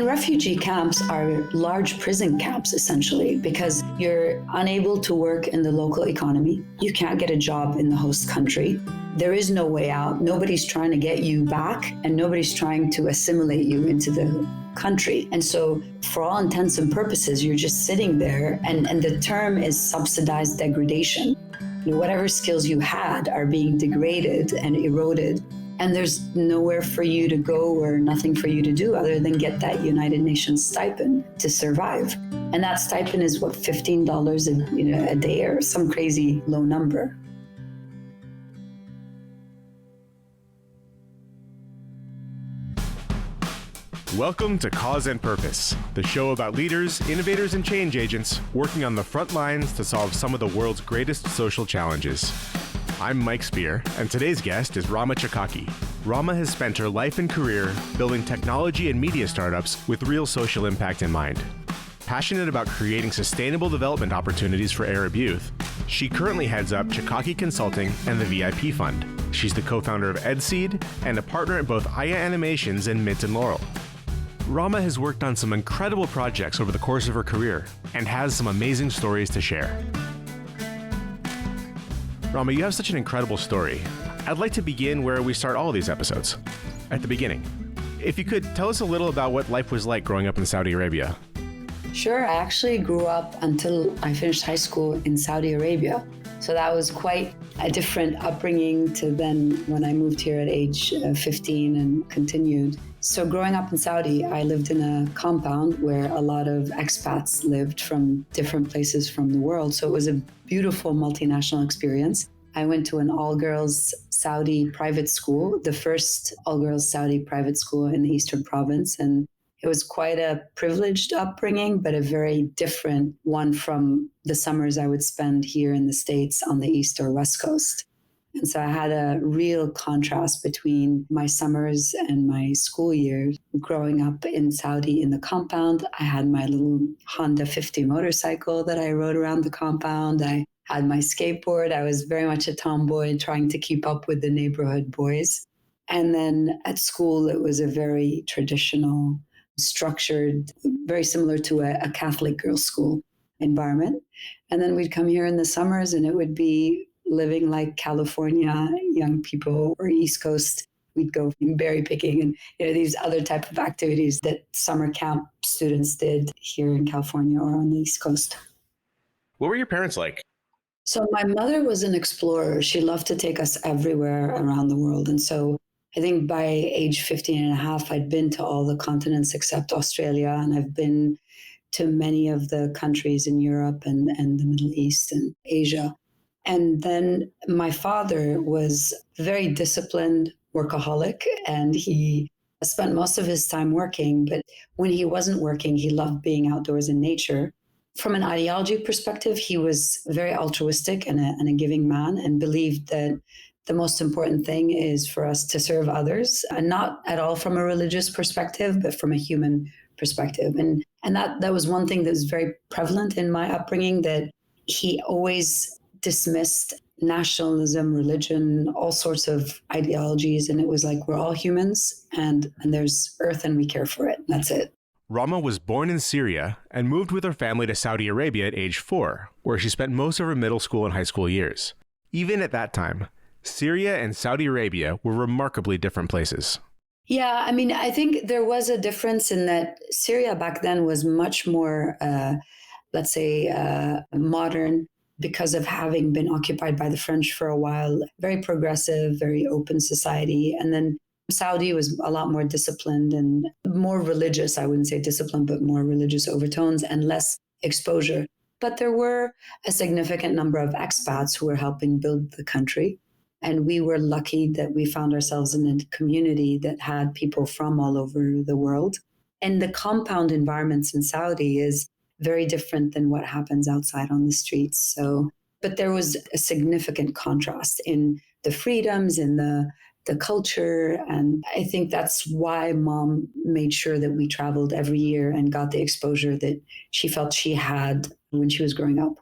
Refugee camps are large prison camps, essentially, because you're unable to work in the local economy. You can't get a job in the host country. There is no way out. Nobody's trying to get you back, and nobody's trying to assimilate you into the country. And so for all intents and purposes, you're just sitting there, and the term is subsidized degradation. Whatever skills you had are being degraded and eroded. And there's nowhere for you to go or nothing for you to do other than get that United Nations stipend to survive. And that stipend is what, $15 a day or some crazy low number. Welcome to Cause and Purpose, the show about leaders, innovators, and change agents working on the front lines to solve some of the world's greatest social challenges. I'm Mike Spear, and today's guest is Rama Chakaki. Rama has spent her life and career building technology and media startups with real social impact in mind. Passionate about creating sustainable development opportunities for Arab youth, she currently heads up Chakaki Consulting and the VIP Fund. She's the co-founder of edSeed and a partner at both Aya Animations and Mint and Laurel. Rama has worked on some incredible projects over the course of her career and has some amazing stories to share. Rama, you have such an incredible story. I'd like to begin where we start all of these episodes, at the beginning. If you could, tell us a little about what life was like growing up in Saudi Arabia. Sure. I actually grew up until I finished high school in Saudi Arabia. So that was quite a different upbringing to then when I moved here at age 15 and continued. So growing up in Saudi, I lived in a compound where a lot of expats lived from different places from the world. So it was a beautiful multinational experience. I went to an all-girls Saudi private school, the first all-girls Saudi private school in the Eastern Province. And it was quite a privileged upbringing, but a very different one from the summers I would spend here in the States on the East or West Coast. And so I had a real contrast between my summers and my school years. Growing up in Saudi in the compound, I had my little Honda 50 motorcycle that I rode around the compound. I had my skateboard. I was very much a tomboy trying to keep up with the neighborhood boys. And then at school, it was a very traditional, structured, very similar to a Catholic girls' school environment. And then we'd come here in the summers and it would be living like California young people or East Coast. We'd go berry picking and these other type of activities that summer camp students did here in California or on the East Coast. What were your parents like? So my mother was an explorer. She loved to take us everywhere around the world. And so I think by age 15 and a half, I'd been to all the continents except Australia. And I've been to many of the countries in Europe and the Middle East and Asia. And then my father was very disciplined workaholic, and he spent most of his time working. But when he wasn't working, he loved being outdoors in nature. From an ideology perspective, he was very altruistic and a giving man, and believed that the most important thing is for us to serve others, and not at all from a religious perspective, but from a human perspective. And that was one thing that was very prevalent in my upbringing, that he always dismissed nationalism, religion, all sorts of ideologies. And it was like, we're all humans and there's earth and we care for it. That's it. Rama was born in Syria and moved with her family to Saudi Arabia at age 4, where she spent most of her middle school and high school years. Even at that time, Syria and Saudi Arabia were remarkably different places. Yeah, I mean, I think there was a difference in that Syria back then was much more, modern, because of having been occupied by the French for a while, very progressive, very open society. And then Saudi was a lot more disciplined and more religious. I wouldn't say disciplined, but more religious overtones and less exposure. But there were a significant number of expats who were helping build the country. And we were lucky that we found ourselves in a community that had people from all over the world. And the compound environments in Saudi is very different than what happens outside on the streets. But there was a significant contrast in the freedoms, in the culture. And I think that's why Mom made sure that we traveled every year and got the exposure that she felt she had when she was growing up.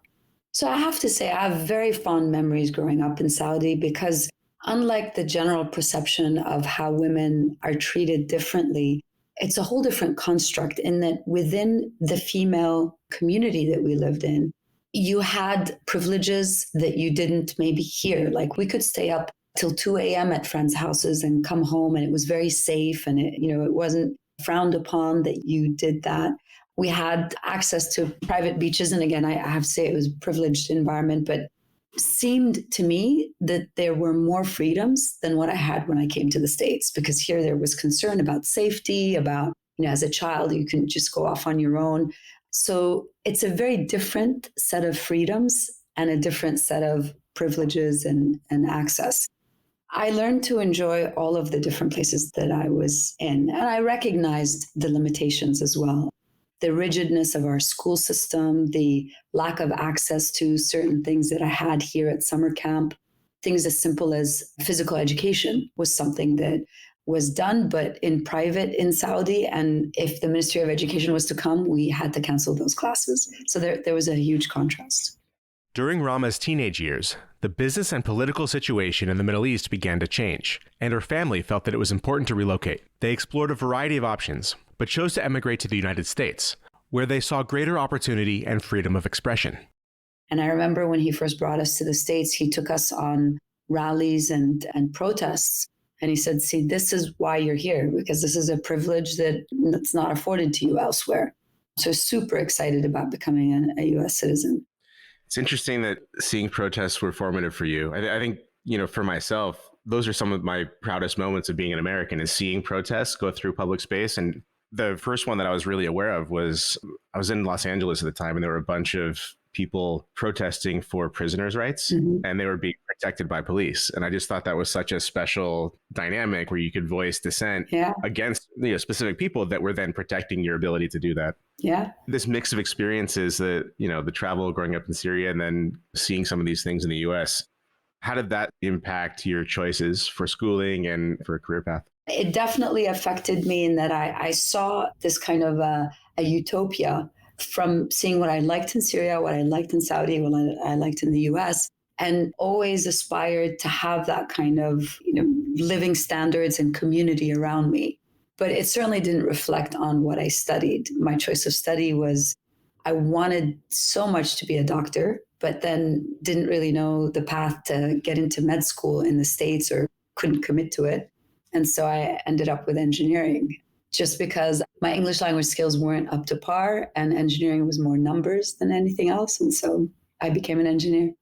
So I have to say, I have very fond memories growing up in Saudi, because unlike the general perception of how women are treated differently, it's a whole different construct in that within the female community that we lived in, you had privileges that you didn't maybe hear. Like we could stay up till 2 a.m. at friends' houses and come home, and it was very safe, and it wasn't frowned upon that you did that. We had access to private beaches, and again, I have to say it was a privileged environment, but seemed to me that there were more freedoms than what I had when I came to the States, because here there was concern about safety, about, as a child, you couldn't just go off on your own. So it's a very different set of freedoms and a different set of privileges and access. I learned to enjoy all of the different places that I was in, and I recognized the limitations as well. The rigidness of our school system, the lack of access to certain things that I had here at summer camp, things as simple as physical education was something that was done, but in private in Saudi. And if the Ministry of Education was to come, we had to cancel those classes. So there was a huge contrast. During Rama's teenage years, the business and political situation in the Middle East began to change, and her family felt that it was important to relocate. They explored a variety of options, but chose to emigrate to the United States, where they saw greater opportunity and freedom of expression. And I remember when he first brought us to the States, he took us on rallies and protests. And he said, see, this is why you're here, because this is a privilege that's not afforded to you elsewhere. So super excited about becoming a U.S. citizen. It's interesting that seeing protests were formative for you. I think, for myself, those are some of my proudest moments of being an American, is seeing protests go through public space. And the first one that I was really aware of was, I was in Los Angeles at the time, and there were a bunch of people protesting for prisoners' rights, and they were being protected by police. And I just thought that was such a special dynamic where you could voice dissent against specific people that were then protecting your ability to do that. Yeah. This mix of experiences that, the travel growing up in Syria and then seeing some of these things in the US, how did that impact your choices for schooling and for a career path? It definitely affected me in that I saw this kind of a utopia from seeing what I liked in Syria, what I liked in Saudi, what I liked in the US, and always aspired to have that kind of, living standards and community around me. But it certainly didn't reflect on what I studied. My choice of study was, I wanted so much to be a doctor, but then didn't really know the path to get into med school in the States, or couldn't commit to it. And so I ended up with engineering, just because my English language skills weren't up to par, and engineering was more numbers than anything else. And so I became an engineer.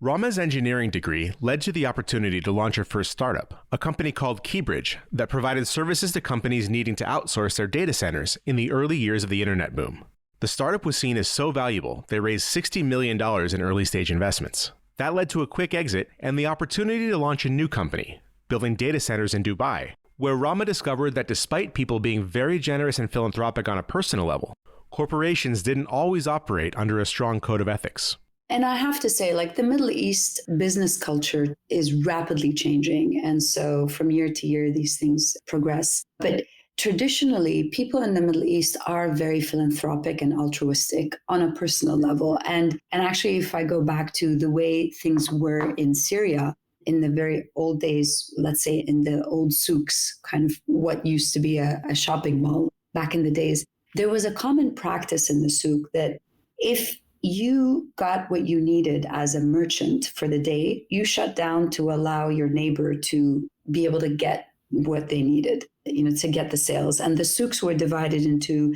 Rama's engineering degree led to the opportunity to launch her first startup, a company called Keybridge that provided services to companies needing to outsource their data centers in the early years of the internet boom. The startup was seen as so valuable, they raised $60 million in early stage investments. That led to a quick exit and the opportunity to launch a new company, building data centers in Dubai, where Rama discovered that despite people being very generous and philanthropic on a personal level, corporations didn't always operate under a strong code of ethics. And I have to say, the Middle East business culture is rapidly changing. And so from year to year, these things progress. But traditionally, people in the Middle East are very philanthropic and altruistic on a personal level. And actually, if I go back to the way things were in Syria, in the very old days, let's say in the old souks, kind of what used to be a shopping mall back in the days, there was a common practice in the souk that if you got what you needed as a merchant for the day, you shut down to allow your neighbor to be able to get what they needed, to get the sales. And the souks were divided into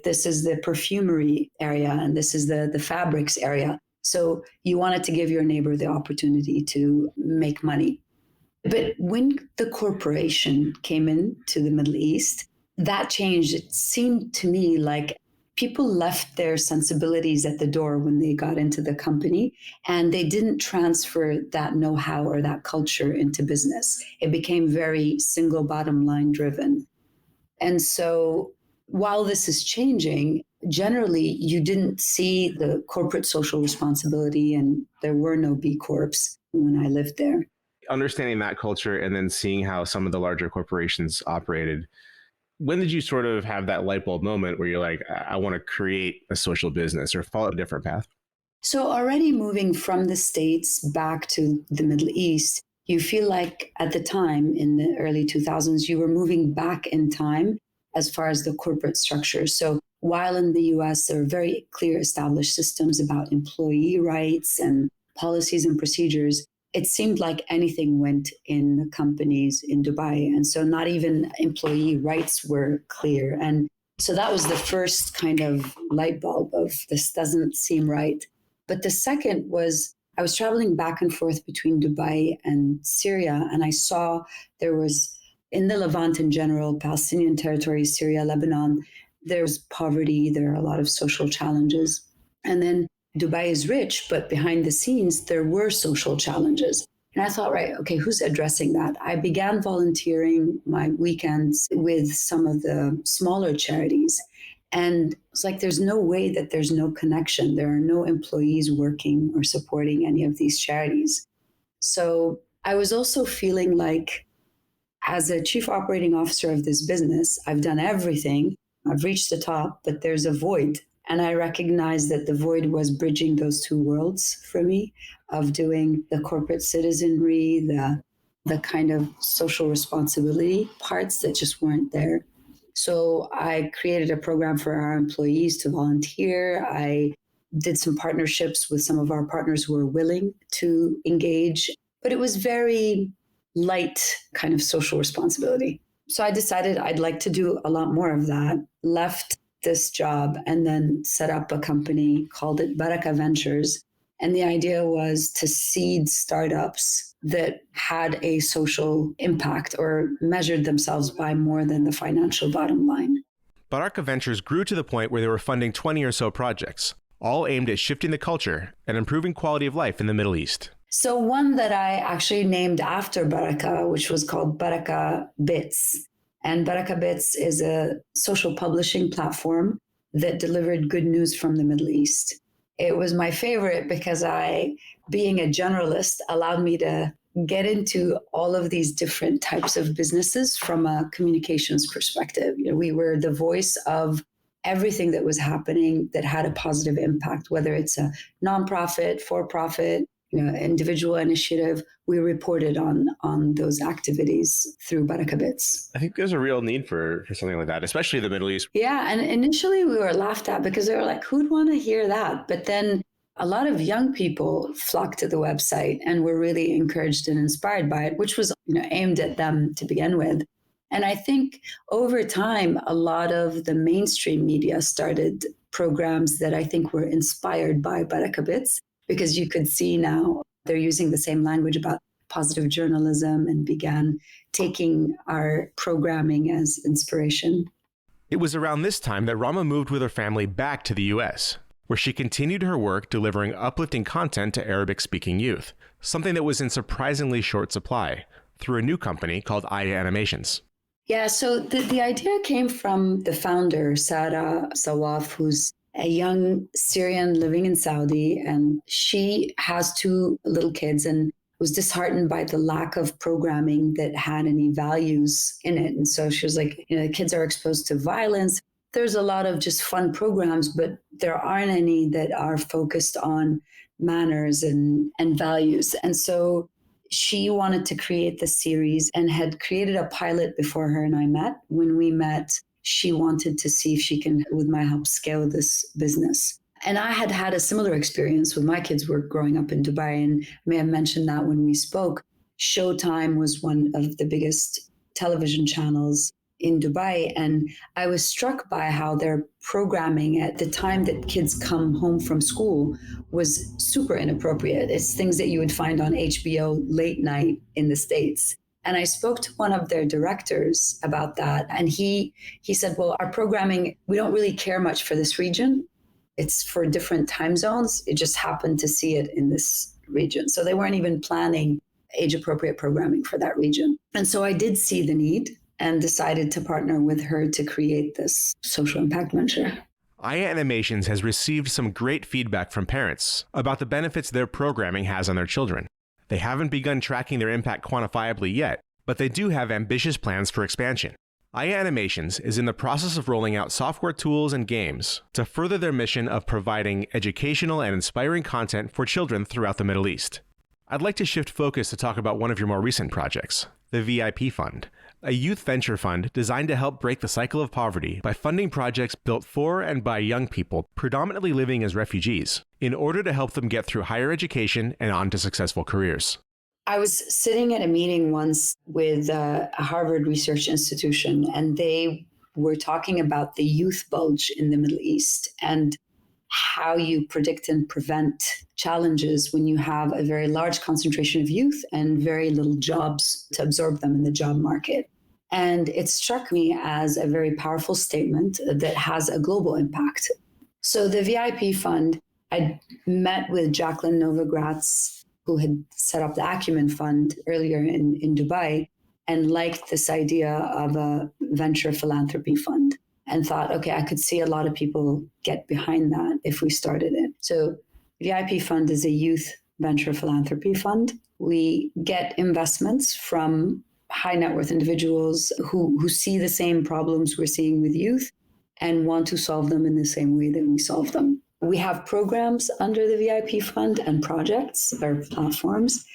this is the perfumery area and this is the fabrics area. So you wanted to give your neighbor the opportunity to make money. But when the corporation came into the Middle East, that changed. It seemed to me like people left their sensibilities at the door when they got into the company, and they didn't transfer that know-how or that culture into business. It became very single bottom line driven. And so while this is changing, generally you didn't see the corporate social responsibility, and there were no B Corps when I lived there. Understanding that culture and then seeing how some of the larger corporations operated, when did you sort of have that light bulb moment where you're like, I want to create a social business or follow a different path? So already moving from the States back to the Middle East, you feel like at the time in the early 2000s, you were moving back in time as far as the corporate structure. So while in the US, there are very clear established systems about employee rights and policies and procedures, it seemed like anything went in the companies in Dubai. And so not even employee rights were clear. And so that was the first kind of light bulb of this doesn't seem right. But the second was I was traveling back and forth between Dubai and Syria, and I saw there was, in the Levant in general, Palestinian territories, Syria, Lebanon, there's poverty, there are a lot of social challenges. And then Dubai is rich, but behind the scenes, there were social challenges. And I thought, right, okay, who's addressing that? I began volunteering my weekends with some of the smaller charities. And it's like, there's no way that there's no connection. There are no employees working or supporting any of these charities. So I was also feeling like, as a chief operating officer of this business, I've done everything. I've reached the top, but there's a void. And I recognized that the void was bridging those two worlds for me, of doing the corporate citizenry, the kind of social responsibility parts that just weren't there. So I created a program for our employees to volunteer. I did some partnerships with some of our partners who were willing to engage, but it was very light kind of social responsibility. So I decided I'd like to do a lot more of that, left this job, and then set up a company, called it Baraka Ventures. And the idea was to seed startups that had a social impact or measured themselves by more than the financial bottom line. Baraka Ventures grew to the point where they were funding 20 or so projects, all aimed at shifting the culture and improving quality of life in the Middle East. So one that I actually named after Baraka, which was called Baraka Bits. And Baraka Bits is a social publishing platform that delivered good news from the Middle East. It was my favorite because being a generalist, allowed me to get into all of these different types of businesses from a communications perspective. You know, we were the voice of everything that was happening that had a positive impact, whether it's a nonprofit, for-profit, individual initiative. We reported on those activities through Baraka Bits. I think there's a real need for something like that, especially the Middle East. Yeah, and initially we were laughed at because they were like, who'd want to hear that? But then a lot of young people flocked to the website and were really encouraged and inspired by it, which was aimed at them to begin with. And I think over time, a lot of the mainstream media started programs that I think were inspired by Baraka Bits, because you could see now they're using the same language about positive journalism and began taking our programming as inspiration. It was around this time that Rama moved with her family back to the US, where she continued her work delivering uplifting content to Arabic-speaking youth, something that was in surprisingly short supply, through a new company called Aya Animations. Yeah, so the idea came from the founder, Sarah Sawaf, who's a young Syrian living in Saudi, and she has two little kids and was disheartened by the lack of programming that had any values in it. And so she was like, the kids are exposed to violence. There's a lot of just fun programs, but there aren't any that are focused on manners and values. And so she wanted to create the series and had created a pilot before her and I met. When we met, she wanted to see if she can, with my help, scale this business. And I had had a similar experience with my kids were growing up in Dubai. And I may have mentioned that when we spoke. Showtime was one of the biggest television channels in Dubai. And I was struck by how their programming at the time that kids come home from school was super inappropriate. It's things that you would find on HBO late night in the States. And I spoke to one of their directors about that. And he said, well, our programming, we don't really care much for this region. It's for different time zones. It just happened to see it in this region. So they weren't even planning age-appropriate programming for that region. And so I did see the need and decided to partner with her to create this social impact venture. Aya Animations has received some great feedback from parents about the benefits their programming has on their children. They haven't begun tracking their impact quantifiably yet, but they do have ambitious plans for expansion. Aya Animations is in the process of rolling out software tools and games to further their mission of providing educational and inspiring content for children throughout the Middle East. I'd like to shift focus to talk about one of your more recent projects, the VIP Fund, a youth venture fund designed to help break the cycle of poverty by funding projects built for and by young people predominantly living as refugees in order to help them get through higher education and on to successful careers. I was sitting at a meeting once with a Harvard research institution, and they were talking about the youth bulge in the Middle East and how you predict and prevent challenges when you have a very large concentration of youth and very little jobs to absorb them in the job market. And it struck me as a very powerful statement that has a global impact. So the VIP fund, I met with Jacqueline Novogratz, who had set up the Acumen Fund earlier in Dubai, and liked this idea of a venture philanthropy fund, and thought, okay, I could see a lot of people get behind that if we started it. So VIP Fund is a youth venture philanthropy fund. We get investments from high net worth individuals who see the same problems we're seeing with youth and want to solve them in the same way that we solve them. We have programs under the VIP Fund and projects or platforms.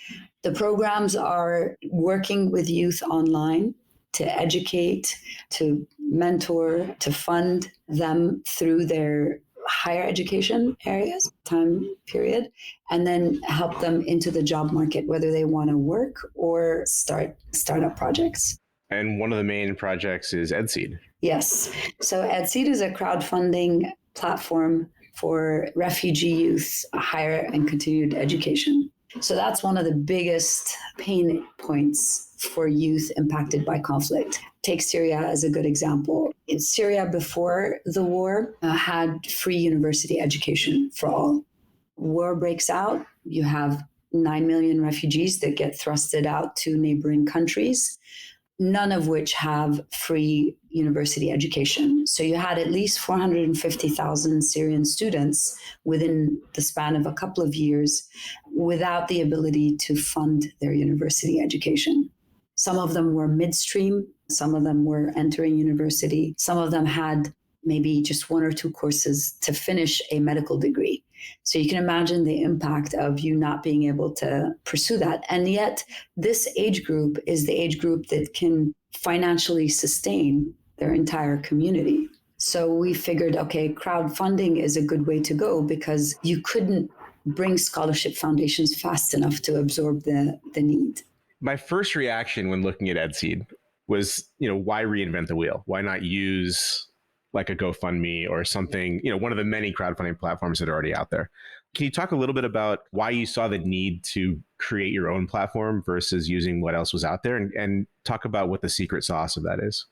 The programs are working with youth online to educate, to mentor, to fund them through their higher education areas, time period, and then help them into the job market, whether they want to work or start startup projects. And one of the main projects is edSeed. Yes. So edSeed is a crowdfunding platform for refugee youth, higher and continued education. So that's one of the biggest pain points for youth impacted by conflict. Take Syria as a good example. In Syria, before the war, had free university education for all. War breaks out, you have 9 million refugees that get thrusted out to neighboring countries, none of which have free university education. So you had at least 450,000 Syrian students within the span of a couple of years without the ability to fund their university education. Some of them were midstream, some of them were entering university, some of them had maybe just one or two courses to finish a medical degree. So you can imagine the impact of you not being able to pursue that. And yet this age group is the age group that can financially sustain their entire community. So we figured, okay, crowdfunding is a good way to go because you couldn't bring scholarship foundations fast enough to absorb the need. My first reaction when looking at edSeed was, why reinvent the wheel? Why not use like a GoFundMe or something, one of the many crowdfunding platforms that are already out there? Can you talk a little bit about why you saw the need to create your own platform versus using what else was out there, and talk about what the secret sauce of that is?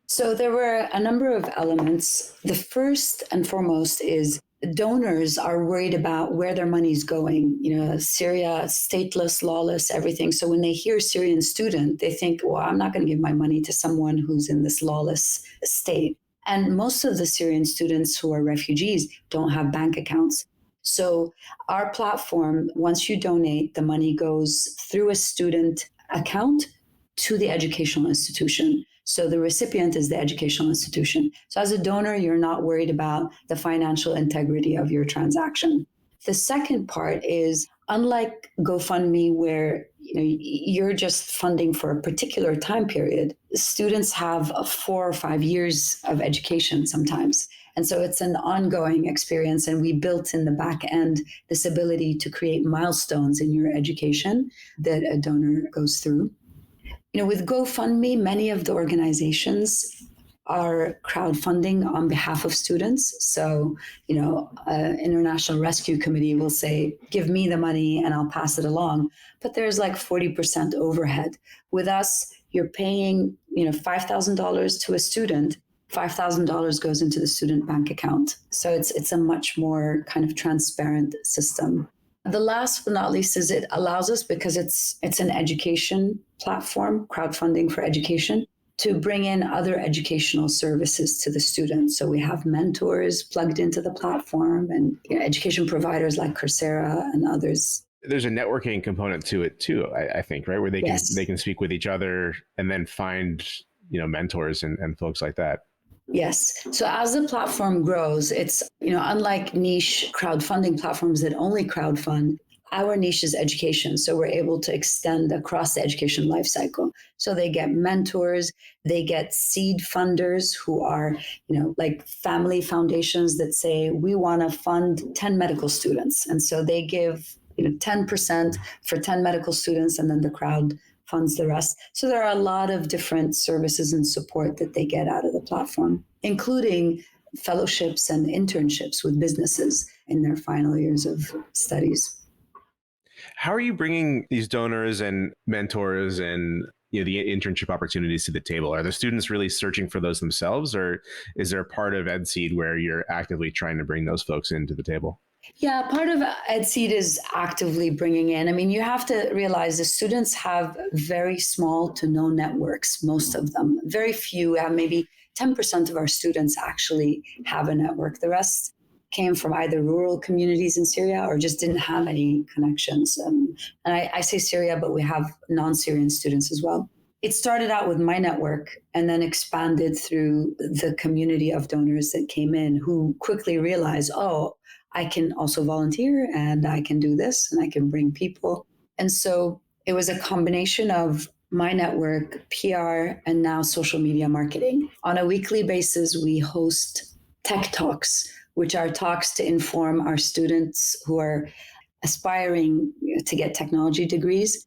So there were a number of elements. The first and foremost is donors are worried about where their money's going. Syria, stateless, lawless, everything. So when they hear Syrian student, they think, well, I'm not going to give my money to someone who's in this lawless state. And most of the Syrian students who are refugees don't have bank accounts. So our platform, once you donate, the money goes through a student account to the educational institution. So the recipient is the educational institution. So as a donor, you're not worried about the financial integrity of your transaction. The second part is, unlike GoFundMe, where you're just funding for a particular time period, students have 4 or 5 years of education sometimes. And so it's an ongoing experience. And we built in the back end this ability to create milestones in your education that a donor goes through. With GoFundMe, many of the organizations are crowdfunding on behalf of students. So, International Rescue Committee will say, give me the money and I'll pass it along. But there's like 40% overhead. With us, you're paying, $5,000 to a student. $5,000 goes into the student bank account. So it's a much more kind of transparent system. The last but not least is it allows us, because it's an education platform, crowdfunding for education, to bring in other educational services to the students. So we have mentors plugged into the platform and education providers like Coursera and others. There's a networking component to it too, I think, right? Where they can speak with each other and then find, mentors and folks like that. Yes. So as the platform grows, it's, unlike niche crowdfunding platforms that only crowdfund, our niche is education. So we're able to extend across the education life cycle. So they get mentors, they get seed funders who are, like family foundations that say, we want to fund 10 medical students. And so they give 10% for 10 medical students, and then the crowd funds the rest. So there are a lot of different services and support that they get out of the platform, including fellowships and internships with businesses in their final years of studies. How are you bringing these donors and mentors and the internship opportunities to the table? Are the students really searching for those themselves, or is there a part of edSeed where you're actively trying to bring those folks into the table? Yeah, part of edSeed is actively bringing in. I mean, you have to realize the students have very small to no networks, most of them. Very few, maybe 10% of our students actually have a network. The rest came from either rural communities in Syria or just didn't have any connections. And I say Syria, but we have non-Syrian students as well. It started out with my network and then expanded through the community of donors that came in who quickly realized, I can also volunteer and I can do this and I can bring people. And so it was a combination of my network, PR, and now social media marketing. On a weekly basis, we host tech talks, which are talks to inform our students who are aspiring to get technology degrees.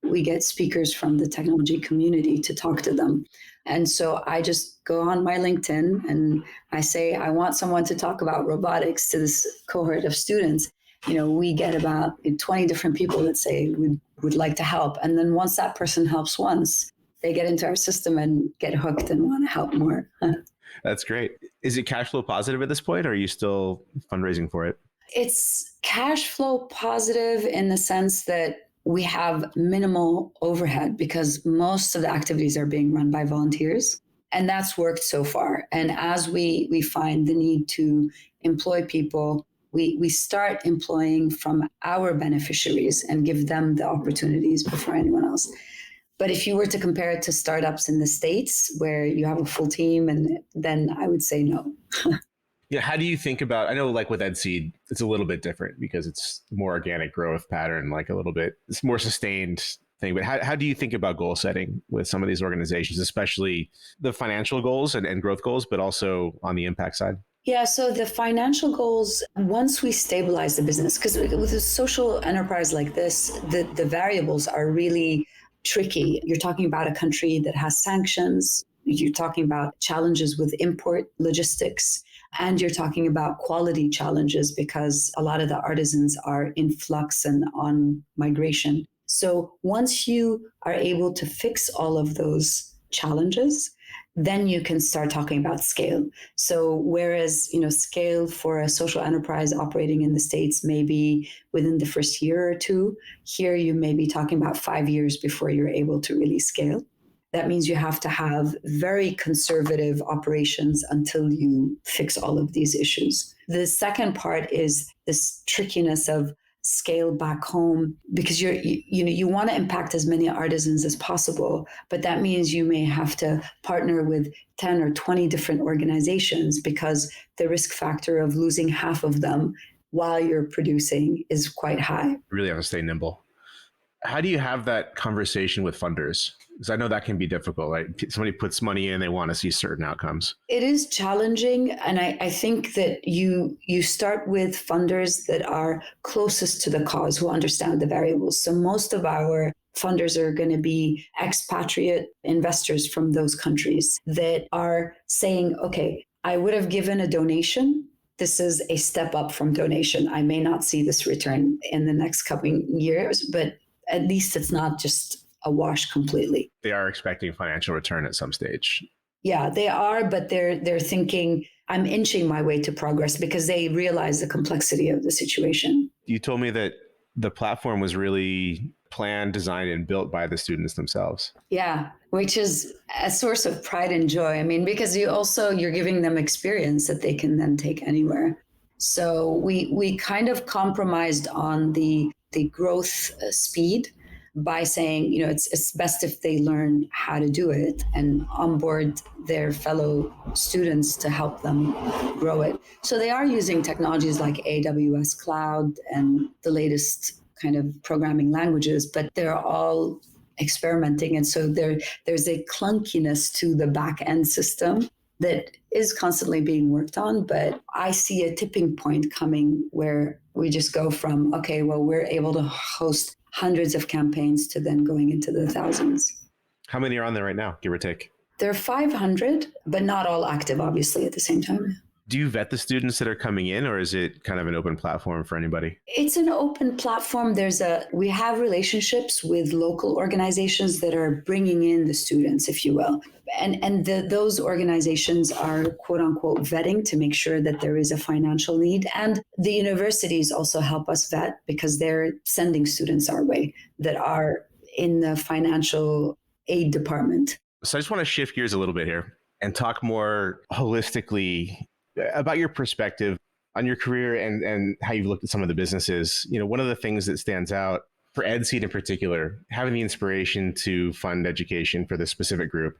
We get speakers from the technology community to talk to them. And so I just go on my LinkedIn and I say, I want someone to talk about robotics to this cohort of students. We get about 20 different people that say would like to help. And then once that person helps once, they get into our system and get hooked and want to help more. That's great. Is it cash flow positive at this point, or are you still fundraising for it? It's cash flow positive in the sense that we have minimal overhead because most of the activities are being run by volunteers. And that's worked so far. And as we find the need to employ people, we start employing from our beneficiaries and give them the opportunities before anyone else. But if you were to compare it to startups in the States where you have a full team, and then I would say no. Yeah. How do you think about, I know like with edSeed, it's a little bit different because it's more organic growth pattern, like a little bit, it's more sustained thing. But how do you think about goal setting with some of these organizations, especially the financial goals and growth goals, but also on the impact side? Yeah, so the financial goals, once we stabilize the business, because with a social enterprise like this, the variables are really tricky. You're talking about a country that has sanctions. You're talking about challenges with import logistics. And you're talking about quality challenges because a lot of the artisans are in flux and on migration. So once you are able to fix all of those challenges, then you can start talking about scale. So whereas, scale for a social enterprise operating in the States may be within the first year or two, here you may be talking about 5 years before you're able to really scale. That means you have to have very conservative operations until you fix all of these issues. The second part is this trickiness of scale back home because you want to impact as many artisans as possible, but that means you may have to partner with 10 or 20 different organizations because the risk factor of losing half of them while you're producing is quite high. You really have to stay nimble. How do you have that conversation with funders? Because I know that can be difficult, right? Somebody puts money in, they want to see certain outcomes. It is challenging. And I think that you start with funders that are closest to the cause, who understand the variables. So most of our funders are going to be expatriate investors from those countries that are saying, okay, I would have given a donation. This is a step up from donation. I may not see this return in the next coming years, but at least it's not just a wash completely. They are expecting financial return at some stage. Yeah, they are, but they're thinking, I'm inching my way to progress because they realize the complexity of the situation. You told me that the platform was really planned, designed, and built by the students themselves. Yeah, which is a source of pride and joy. I mean, because you're giving them experience that they can then take anywhere. So we kind of compromised on the growth speed by saying, it's best if they learn how to do it and onboard their fellow students to help them grow it. So they are using technologies like AWS Cloud and the latest kind of programming languages, but they're all experimenting. And so there's a clunkiness to the back end system that is constantly being worked on. But I see a tipping point coming where we just go from, okay, well, we're able to host hundreds of campaigns to then going into the thousands. How many are on there right now, give or take? There are 500, but not all active, obviously, at the same time. Do you vet the students that are coming in, or is it kind of an open platform for anybody? It's an open platform. We have relationships with local organizations that are bringing in the students, if you will. And those organizations are, quote unquote, vetting to make sure that there is a financial need. And the universities also help us vet because they're sending students our way that are in the financial aid department. So I just want to shift gears a little bit here and talk more holistically about your perspective on your career and how you've looked at some of the businesses. You know, one of the things that stands out for edSeed in particular, having the inspiration to fund education for this specific group,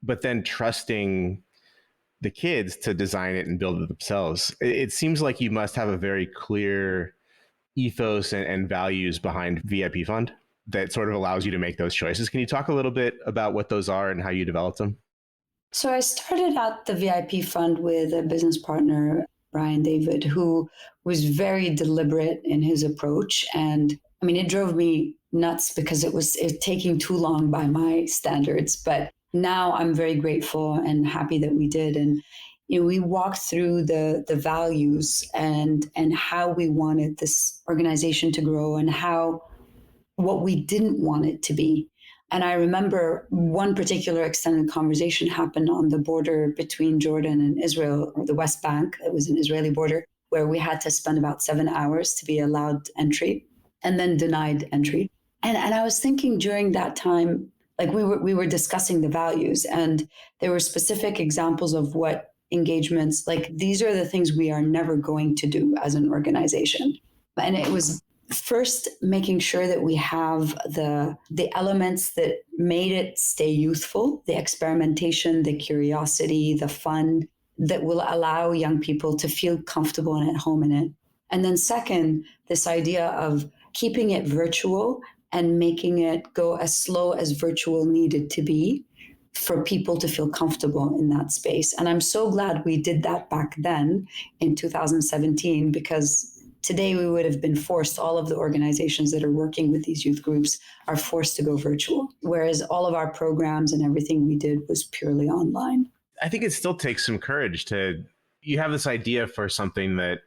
but then trusting the kids to design it and build it themselves. It seems like you must have a very clear ethos and values behind VIP Fund that sort of allows you to make those choices. Can you talk a little bit about what those are and how you developed them? So I started out the VIP Fund with a business partner, Brian David, who was very deliberate in his approach. And I mean, it drove me nuts because it was taking too long by my standards. But now I'm very grateful and happy that we did. And we walked through the values and how we wanted this organization to grow and what we didn't want it to be. And I remember one particular extended conversation happened on the border between Jordan and Israel, or the West Bank. It was an Israeli border where we had to spend about 7 hours to be allowed entry and then denied entry. And I was thinking during that time, like we were discussing the values, and there were specific examples of what engagements, like these are the things we are never going to do as an organization. And it was first making sure that we have the elements that made it stay youthful, the experimentation, the curiosity, the fun that will allow young people to feel comfortable and at home in it. And then second, this idea of keeping it virtual and making it go as slow as virtual needed to be for people to feel comfortable in that space. And I'm so glad we did that back then in 2017, because today we would have been forced, all of the organizations that are working with these youth groups are forced to go virtual, whereas all of our programs and everything we did was purely online. I think it still takes some courage you have this idea for something that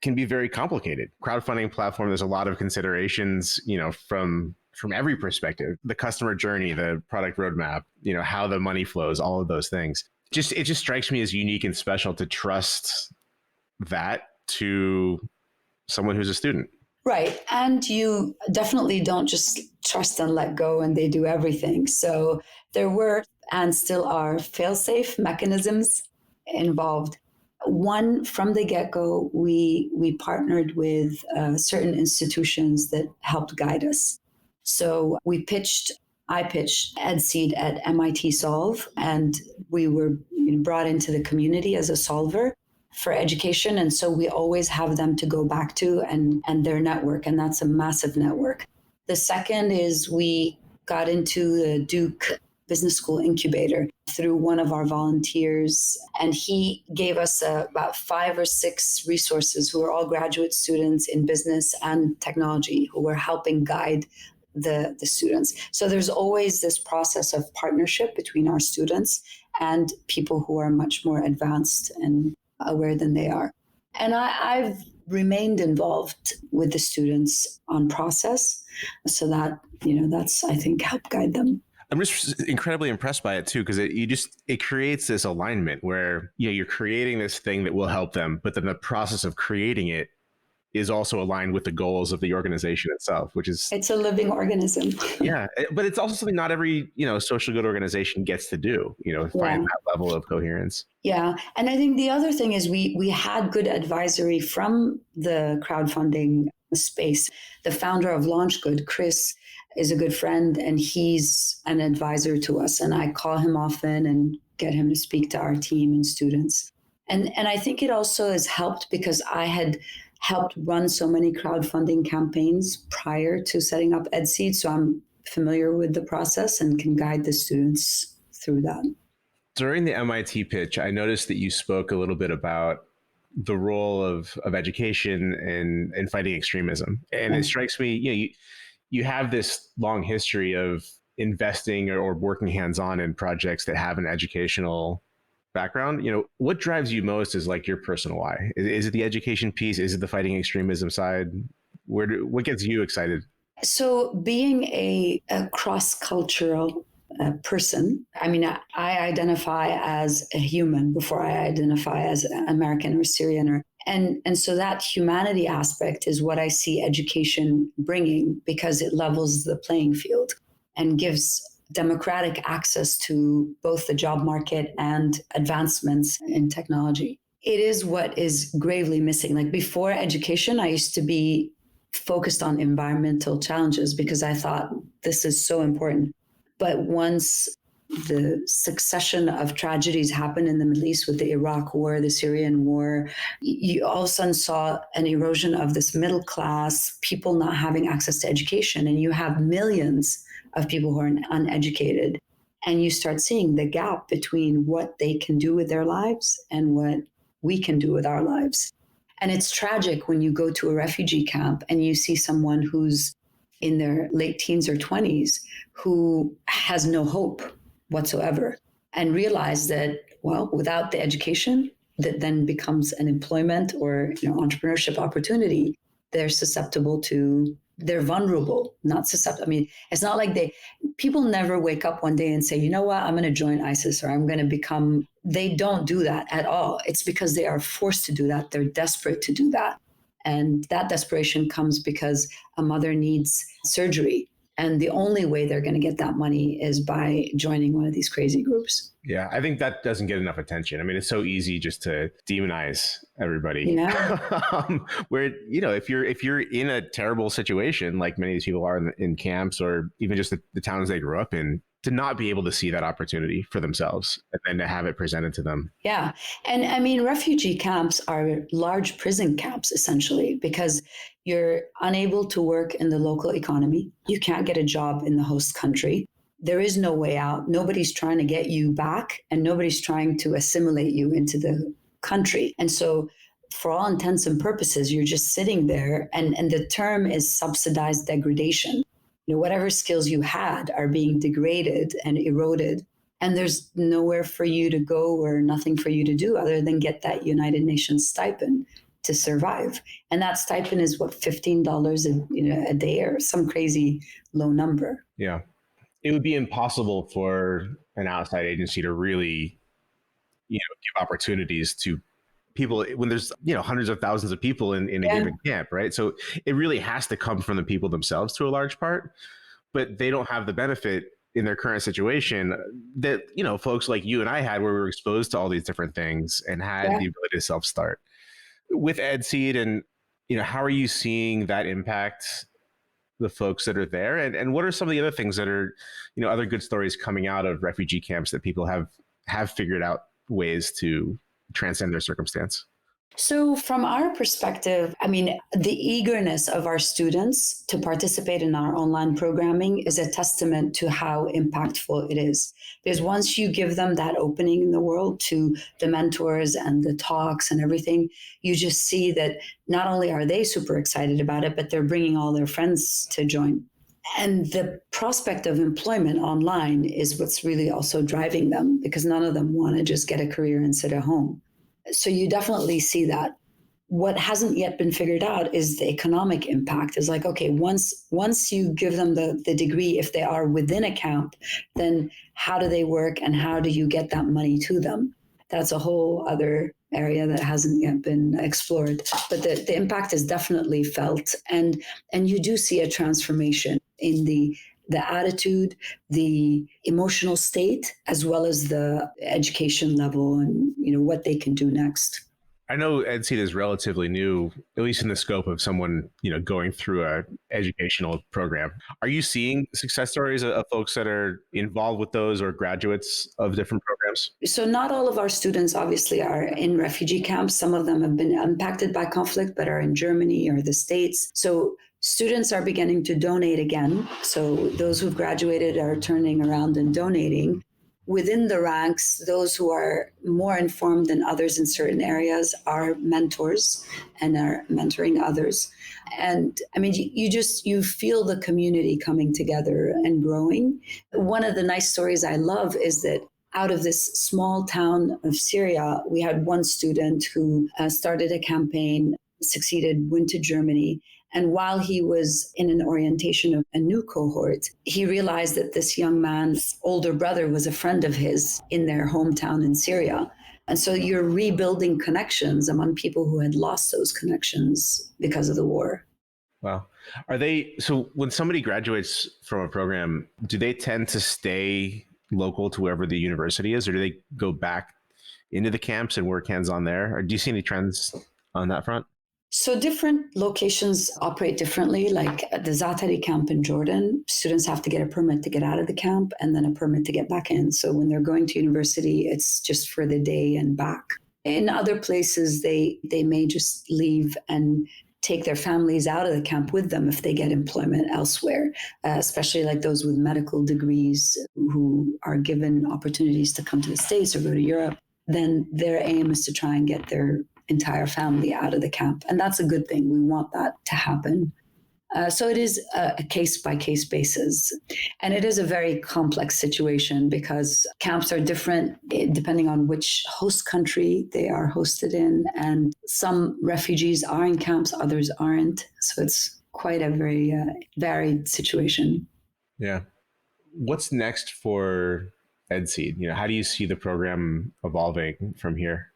can be very complicated. Crowdfunding platform, there's a lot of considerations, from every perspective, the customer journey, the product roadmap, how the money flows, all of those things. It just strikes me as unique and special to trust that to someone who's a student. Right. And you definitely don't just trust and let go and they do everything. So there were and still are fail-safe mechanisms involved. One, from the get-go, we partnered with certain institutions that helped guide us. So I pitched edSeed at MIT Solve, and we were brought into the community as a solver for education. And so we always have them to go back to and their network. And that's a massive network. The second is we got into the Duke Business School incubator through one of our volunteers. And he gave us about 5 or 6 resources who are all graduate students in business and technology who were helping guide the students. So there's always this process of partnership between our students and people who are much more advanced and aware than they are. And I've remained involved with the students on process so that, that's, I think, helped guide them. I'm just incredibly impressed by it too, because it creates this alignment where you're creating this thing that will help them, but then the process of creating it is also aligned with the goals of the organization itself, it's a living organism. Yeah, but it's also something not every social good organization gets to do. Find that level of coherence. Yeah, and I think the other thing is we had good advisory from the crowdfunding space. The founder of LaunchGood, Chris, is a good friend, and he's an advisor to us. And I call him often and get him to speak to our team and students. And I think it also has helped because I had helped run so many crowdfunding campaigns prior to setting up edSeed. So I'm familiar with the process and can guide the students through that. During the MIT pitch, I noticed that you spoke a little bit about the role of education in fighting extremism. And it strikes me, you have this long history of investing or working hands-on in projects that have an educational background. What drives you most is like your personal why? Is it the education piece? Is it the fighting extremism side? What gets you excited? So being a cross-cultural person, I mean, I identify as a human before I identify as American or Syrian, and so that humanity aspect is what I see education bringing, because it levels the playing field and gives democratic access to both the job market and advancements in technology. It is what is gravely missing. Like before education, I used to be focused on environmental challenges because I thought this is so important. But once the succession of tragedies happened in the Middle East with the Iraq War, the Syrian War, you all of a sudden saw an erosion of this middle class, people not having access to education. And you have millions of people who are uneducated. And you start seeing the gap between what they can do with their lives and what we can do with our lives. And it's tragic when you go to a refugee camp and you see someone who's in their late teens or 20s who has no hope whatsoever, and realize that, well, without the education that then becomes an employment or entrepreneurship opportunity, they're vulnerable, not susceptible. I mean, it's not like people never wake up one day and say, you know what, I'm going to join ISIS or I'm going to become, they don't do that at all. It's because they are forced to do that. They're desperate to do that. And that desperation comes because a mother needs surgery. And the only way they're going to get that money is by joining one of these crazy groups. Yeah, I think that doesn't get enough attention. I mean, it's so easy just to demonize everybody. Yeah. Where, if you're in a terrible situation, like many of these people are in camps or even just the towns they grew up in, to not be able to see that opportunity for themselves and then to have it presented to them. Yeah. And I mean, refugee camps are large prison camps, essentially, because you're unable to work in the local economy. You can't get a job in the host country. There is no way out. Nobody's trying to get you back and nobody's trying to assimilate you into the country. And so for all intents and purposes, you're just sitting there, and the term is subsidized degradation. Whatever skills you had are being degraded and eroded, and there's nowhere for you to go or nothing for you to do other than get that United Nations stipend to survive. And that stipend is what, $15 a day or some crazy low number. Yeah. It would be impossible for an outside agency to really, give opportunities to people when there's, hundreds of thousands of people in a given camp, right? So it really has to come from the people themselves to a large part, but they don't have the benefit in their current situation that, folks like you and I had, where we were exposed to all these different things and had the ability to self-start. With edSeed, and, how are you seeing that impact the folks that are there? And what are some of the other things that are, other good stories coming out of refugee camps that people have figured out ways to transcend their circumstance? So from our perspective, I mean, the eagerness of our students to participate in our online programming is a testament to how impactful it is. Because once you give them that opening in the world to the mentors and the talks and everything, you just see that not only are they super excited about it, but they're bringing all their friends to join. And the prospect of employment online is what's really also driving them, because none of them want to just get a career and sit at home. So you definitely see that. What hasn't yet been figured out is the economic impact. Is like, okay, once you give them the degree, if they are within a camp, then how do they work and how do you get that money to them? That's a whole other area that hasn't yet been explored. But the impact is definitely felt. And you do see a transformation in the attitude, the emotional state, as well as the education level and what they can do next. I know edSeed is relatively new, at least in the scope of someone going through a educational program. Are you seeing success stories of folks that are involved with those or graduates of different programs programs? So not all of our students obviously are in refugee camps. Some of them have been impacted by conflict, but are in Germany or the States. So students are beginning to donate again. So those who've graduated are turning around and donating. Within the ranks, those who are more informed than others in certain areas are mentors and are mentoring others. And I mean, you feel the community coming together and growing. One of the nice stories I love is that out of this small town of Syria, we had one student who started a campaign, succeeded, went to Germany. And while he was in an orientation of a new cohort, he realized that this young man's older brother was a friend of his in their hometown in Syria. And so you're rebuilding connections among people who had lost those connections because of the war. Wow. So when somebody graduates from a program, do they tend to stay local to wherever the university is, or do they go back into the camps and work hands-on there? Or do you see any trends on that front? So different locations operate differently. Like at the Zaatari camp in Jordan, students have to get a permit to get out of the camp and then a permit to get back in. So when they're going to university, it's just for the day and back. In other places, they may just leave and take their families out of the camp with them if they get employment elsewhere, especially like those with medical degrees who are given opportunities to come to the States or go to Europe. Then their aim is to try and get their entire family out of the camp. And that's a good thing. We want that to happen. So it is a case-by-case basis. And it is a very complex situation because camps are different depending on which host country they are hosted in. And some refugees are in camps, others aren't. So it's quite a very varied situation. Yeah. What's next for edSeed? How do you see the program evolving from here?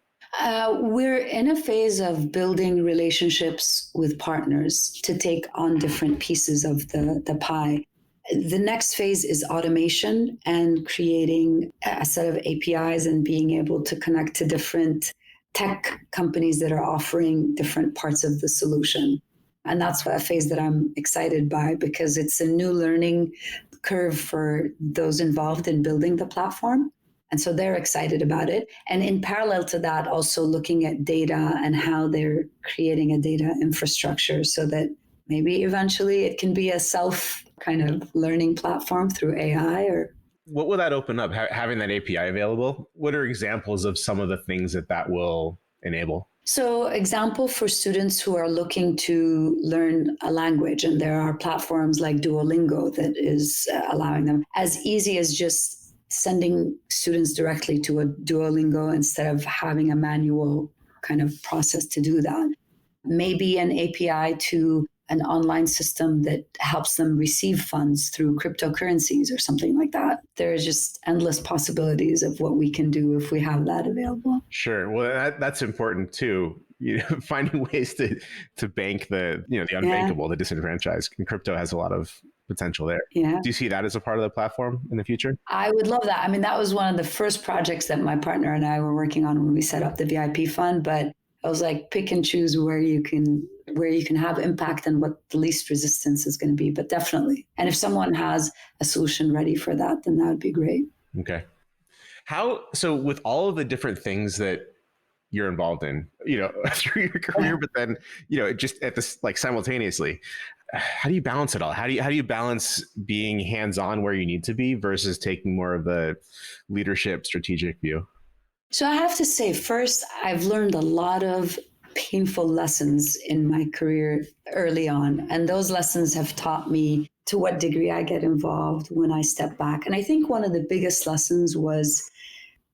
We're in a phase of building relationships with partners to take on different pieces of the pie. The next phase is automation and creating a set of APIs and being able to connect to different tech companies that are offering different parts of the solution. And that's a phase that I'm excited by because it's a new learning curve for those involved in building the platform. And so they're excited about it. And in parallel to that, also looking at data and how they're creating a data infrastructure so that maybe eventually it can be a self kind of learning platform through AI. Or what will that open up, having that API available? What are examples of some of the things that will enable? So example for students who are looking to learn a language, and there are platforms like Duolingo that is allowing them as easy as just sending students directly to a Duolingo instead of having a manual kind of process to do that. Maybe an API to an online system that helps them receive funds through cryptocurrencies or something like that. There are just endless possibilities of what we can do if we have that available. Sure. Well, that's important too. Finding ways to bank the unbankable, the disenfranchised. And crypto has a lot of potential there. Yeah. Do you see that as a part of the platform in the future? I would love that. I mean, that was one of the first projects that my partner and I were working on when we set up the VIP fund. But I was like, pick and choose where you can have impact and what the least resistance is going to be. But definitely. And if someone has a solution ready for that, then that would be great. Okay. So with all of the different things that you're involved in, through your career, but then, just at this, like simultaneously, how do you balance it all? How do you balance being hands-on where you need to be versus taking more of the leadership strategic view? So I have to say, first, I've learned a lot of painful lessons in my career early on. And those lessons have taught me to what degree I get involved when I step back. And I think one of the biggest lessons was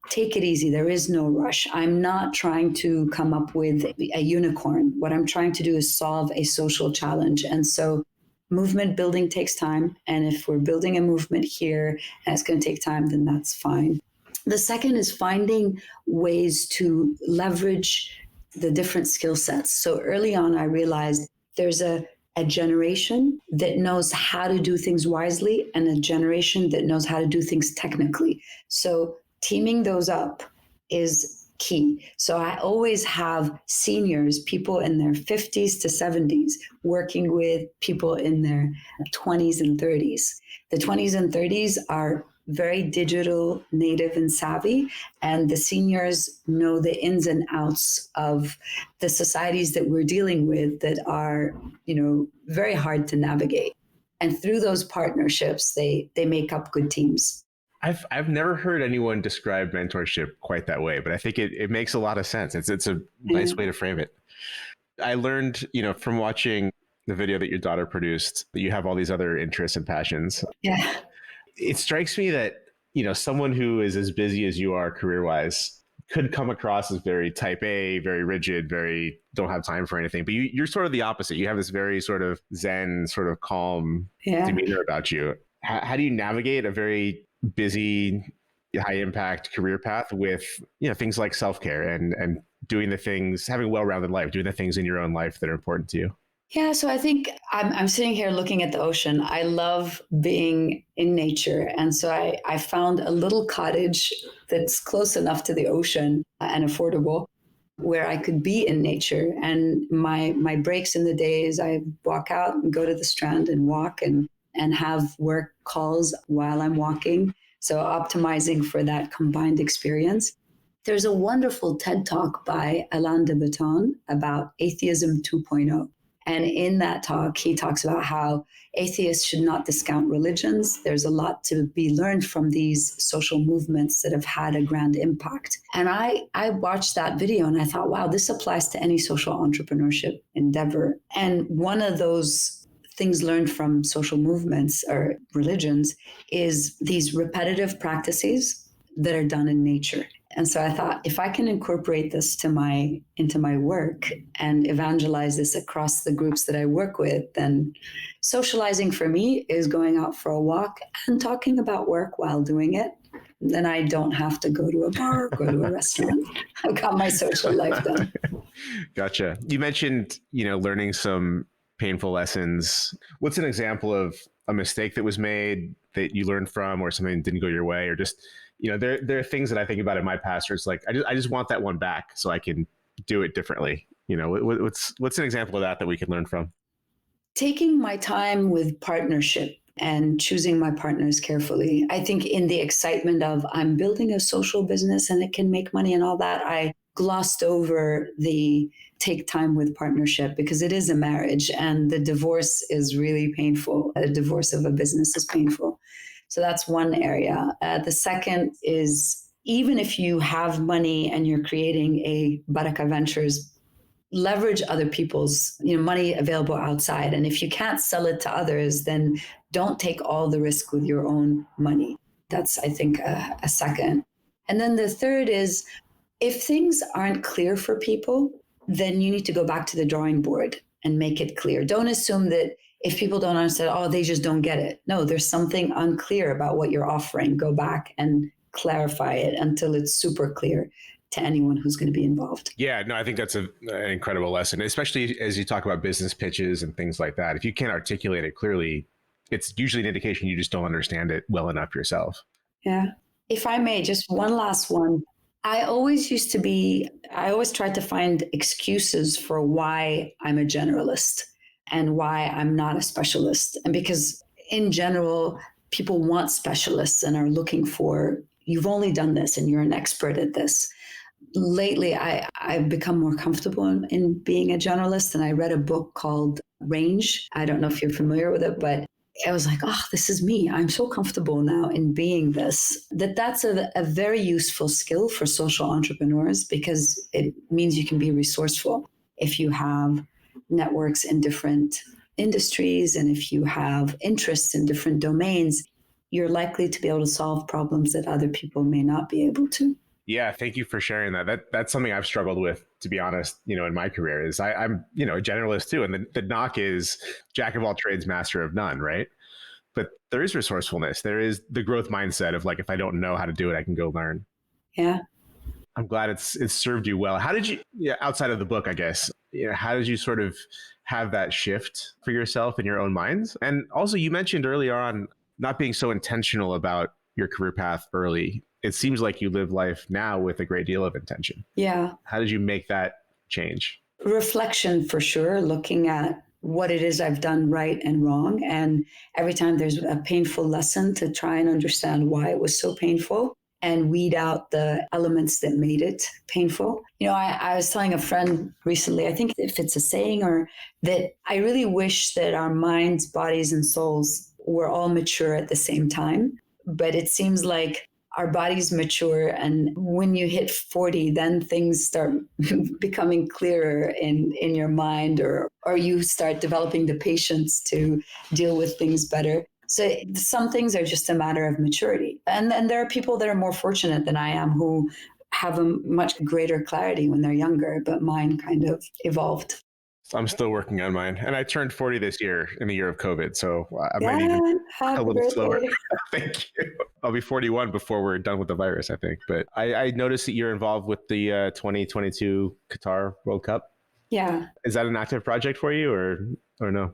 take it easy. There is no rush. I'm not trying to come up with a unicorn. What I'm trying to do is solve a social challenge. And so movement building takes time. And if we're building a movement here and it's going to take time, then that's fine. The second is finding ways to leverage the different skill sets. So early on, I realized there's a generation that knows how to do things wisely and a generation that knows how to do things technically. So teaming those up is key. So I always have seniors, people in their 50s to 70s, working with people in their 20s and 30s. The 20s and 30s are very digital native and savvy, and the seniors know the ins and outs of the societies that we're dealing with that are, very hard to navigate. And through those partnerships, they make up good teams. I've never heard anyone describe mentorship quite that way, but I think it makes a lot of sense. It's a nice way to frame it. I learned, from watching the video that your daughter produced, that you have all these other interests and passions. Yeah. It strikes me that, someone who is as busy as you are career-wise could come across as very type A, very rigid, very don't have time for anything. But you're sort of the opposite. You have this very sort of zen, sort of calm demeanor about you. How do you navigate a very busy, high impact career path with, things like self-care and doing the things, having a well-rounded life, doing the things in your own life that are important to you? Yeah, so I think I'm sitting here looking at the ocean. I love being in nature. And so I found a little cottage that's close enough to the ocean and affordable where I could be in nature. And my breaks in the day is I walk out and go to the strand and walk and have work calls while I'm walking. So optimizing for that combined experience. There's a wonderful TED Talk by Alain de Botton about atheism 2.0. And in that talk, he talks about how atheists should not discount religions. There's a lot to be learned from these social movements that have had a grand impact. And I watched that video and I thought, wow, this applies to any social entrepreneurship endeavor. And one of those things learned from social movements or religions is these repetitive practices that are done in nature. And so I thought, if I can incorporate this into my work and evangelize this across the groups that I work with, then socializing for me is going out for a walk and talking about work while doing it. Then I don't have to go to a bar or go to a restaurant. I've got my social life done. Gotcha. You mentioned, learning some painful lessons. What's an example of a mistake that was made that you learned from, or something that didn't go your way, or just, there are things that I think about in my past where it's like, I just want that one back so I can do it differently. What's an example of that we can learn from? Taking my time with partnership and choosing my partners carefully. I think in the excitement of I'm building a social business and it can make money and all that, I glossed over the take time with partnership because it is a marriage and the divorce is really painful. The divorce of a business is painful. So that's one area. The second is, even if you have money and you're creating a Baraka Ventures, leverage other people's money available outside. And if you can't sell it to others, then don't take all the risk with your own money. That's, I think, a second. And then the third is, if things aren't clear for people, then you need to go back to the drawing board and make it clear. Don't assume that if people don't understand, they just don't get it. No, there's something unclear about what you're offering. Go back and clarify it until it's super clear to anyone who's going to be involved. Yeah, no, I think that's an incredible lesson, especially as you talk about business pitches and things like that. If you can't articulate it clearly, it's usually an indication you just don't understand it well enough yourself. Yeah. If I may, just one last one. I always tried to find excuses for why I'm a generalist and why I'm not a specialist. And because in general, people want specialists and are looking for, you've only done this and you're an expert at this. Lately, I've become more comfortable in being a generalist. And I read a book called Range. I don't know if you're familiar with it, but I was like, this is me. I'm so comfortable now in being this. That's a very useful skill for social entrepreneurs because it means you can be resourceful if you have networks in different industries and if you have interests in different domains, you're likely to be able to solve problems that other people may not be able to. Yeah, thank you for sharing that. That's something I've struggled with, to be honest, in my career is I'm, a generalist too. And the knock is jack of all trades, master of none, right? But there is resourcefulness. There is the growth mindset of like, if I don't know how to do it, I can go learn. Yeah. I'm glad it's served you well. How did you, outside of the book, I guess, how did you sort of have that shift for yourself in your own minds? And also you mentioned earlier on not being so intentional about your career path early. It seems like you live life now with a great deal of intention. Yeah. How did you make that change? Reflection for sure, looking at what it is I've done right and wrong. And every time there's a painful lesson, to try and understand why it was so painful and weed out the elements that made it painful. I was telling a friend recently, I think if it's a saying, or that I really wish that our minds, bodies, and souls were all mature at the same time. But it seems like our bodies mature, and when you hit 40, then things start becoming clearer in your mind, or you start developing the patience to deal with things better. So some things are just a matter of maturity. And then there are people that are more fortunate than I am who have a much greater clarity when they're younger, but mine kind of evolved. I'm still working on mine. And I turned 40 this year in the year of COVID. So I might even a little birthday. slower. Thank you. I'll be 41 before we're done with the virus, I think. But I noticed that you're involved with the 2022 Qatar World Cup. Yeah. Is that an active project for you or no?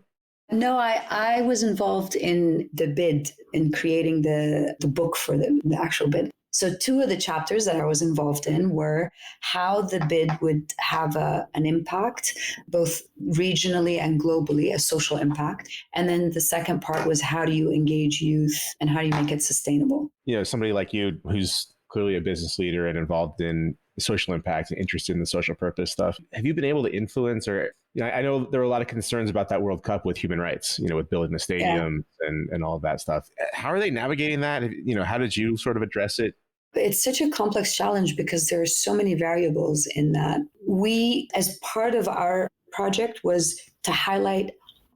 No, I was involved in the bid, in creating the book for the actual bid. So two of the chapters that I was involved in were how the bid would have an impact, both regionally and globally, a social impact. And then the second part was, how do you engage youth and how do you make it sustainable? Somebody like you who's clearly a business leader and involved in social impact and interested in the social purpose stuff. Have you been able to influence, or I know there were a lot of concerns about that World Cup with human rights, with building the stadium and all of that stuff. How are they navigating that? How did you sort of address it? It's such a complex challenge because there are so many variables in that. We, as part of our project, was to highlight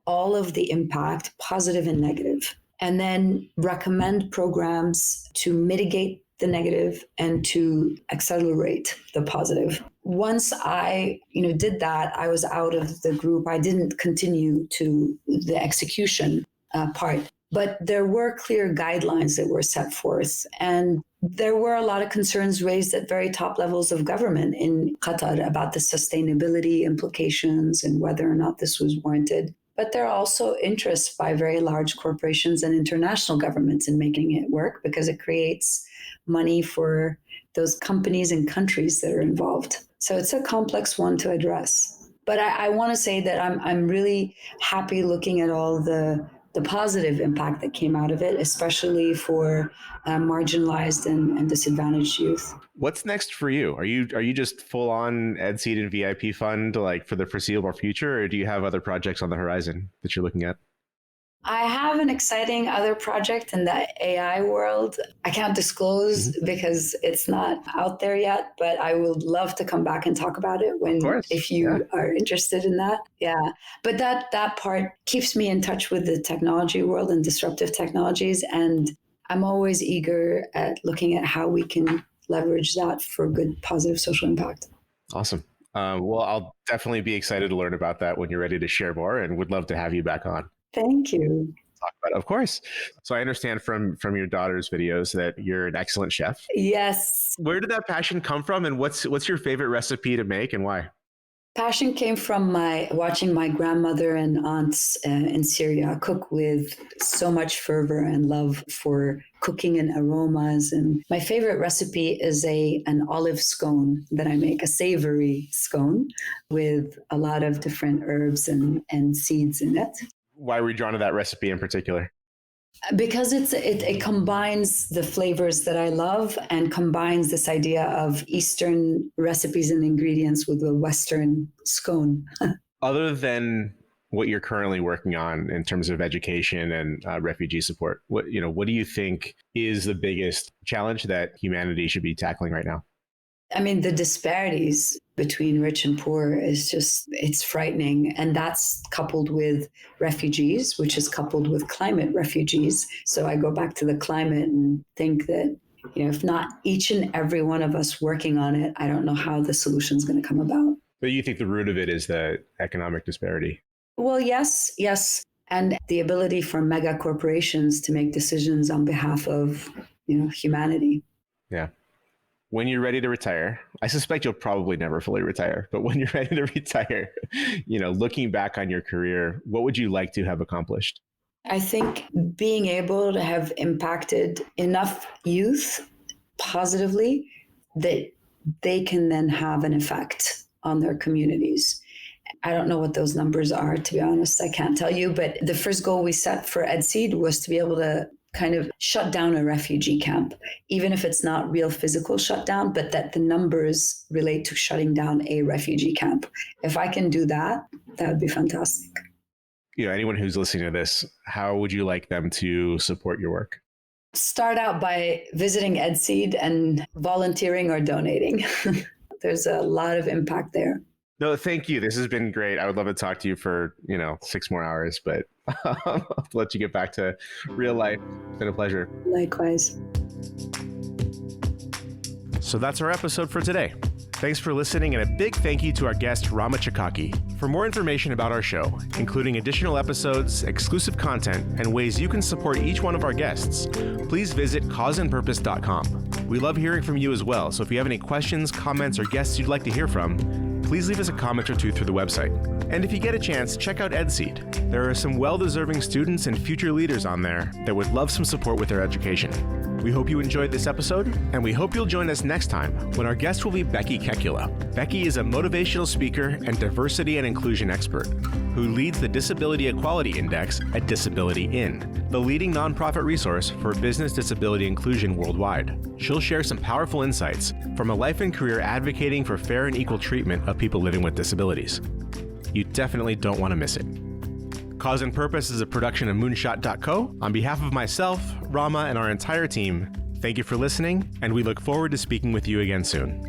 all of the impact, positive and negative, and then recommend programs to mitigate the negative and to accelerate the positive. Once I, did that, I was out of the group. I didn't continue to the execution part, but there were clear guidelines that were set forth. And there were a lot of concerns raised at very top levels of government in Qatar about the sustainability implications and whether or not this was warranted. But there are also interests by very large corporations and international governments in making it work, because it creates money for those companies and countries that are involved. So it's a complex one to address. But I want to say that I'm really happy looking at all the positive impact that came out of it, especially for marginalized and disadvantaged youth. What's next for you? Are you just full on edSeed and VIP fund for the foreseeable future, or do you have other projects on the horizon that you're looking at? I have an exciting other project in the AI world. I can't disclose because it's not out there yet, but I would love to come back and talk about it if you are interested in that. Yeah. But that part keeps me in touch with the technology world and disruptive technologies. And I'm always eager at looking at how we can leverage that for good, positive social impact. Awesome. Well, I'll definitely be excited to learn about that when you're ready to share more, and would love to have you back on. Thank you. Talk about it, of course. So I understand from your daughter's videos that you're an excellent chef. Yes. Where did that passion come from, and what's your favorite recipe to make and why? Passion came from watching my grandmother and aunts in Syria cook with so much fervor and love for cooking and aromas. And my favorite recipe is an olive scone that I make, a savory scone with a lot of different herbs and seeds in it. Why were you drawn to that recipe in particular? Because it combines the flavors that I love and combines this idea of Eastern recipes and ingredients with a Western scone. Other than what you're currently working on in terms of education and refugee support, what do you think is the biggest challenge that humanity should be tackling right now? I mean, the disparities between rich and poor it's frightening. And that's coupled with refugees, which is coupled with climate refugees. So I go back to the climate and think that, if not each and every one of us working on it, I don't know how the solution is going to come about. But you think the root of it is the economic disparity? Well, yes. And the ability for mega corporations to make decisions on behalf of, humanity. Yeah. When you're ready to retire, I suspect you'll probably never fully retire, but when you're ready to retire, looking back on your career, what would you like to have accomplished? I think being able to have impacted enough youth positively that they can then have an effect on their communities. I don't know what those numbers are, to be honest. I can't tell you. But the first goal we set for edSeed was to be able to kind of shut down a refugee camp, even if it's not real physical shutdown, but that the numbers relate to shutting down a refugee camp. If I can do that, that would be fantastic. Anyone who's listening to this, how would you like them to support your work? Start out by visiting edSeed and volunteering or donating. There's a lot of impact there. No, thank you. This has been great. I would love to talk to you for, 6 more hours, but I'll let you get back to real life. It's been a pleasure. Likewise. So that's our episode for today. Thanks for listening, and a big thank you to our guest, Rama Chakaki. For more information about our show, including additional episodes, exclusive content, and ways you can support each one of our guests, please visit causeandpurpose.com. We love hearing from you as well, so if you have any questions, comments, or guests you'd like to hear from, please leave us a comment or two through the website. And if you get a chance, check out edSeed. There are some well-deserving students and future leaders on there that would love some support with their education. We hope you enjoyed this episode, and we hope you'll join us next time when our guest will be Becky Kekula. Becky is a motivational speaker and diversity and inclusion expert who leads the Disability Equality Index at Disability In, the leading nonprofit resource for business disability inclusion worldwide. She'll share some powerful insights from a life and career advocating for fair and equal treatment of people living with disabilities. You definitely don't want to miss it. Cause and Purpose is a production of Moonshot.co. On behalf of myself, Rama, and our entire team, thank you for listening, and we look forward to speaking with you again soon.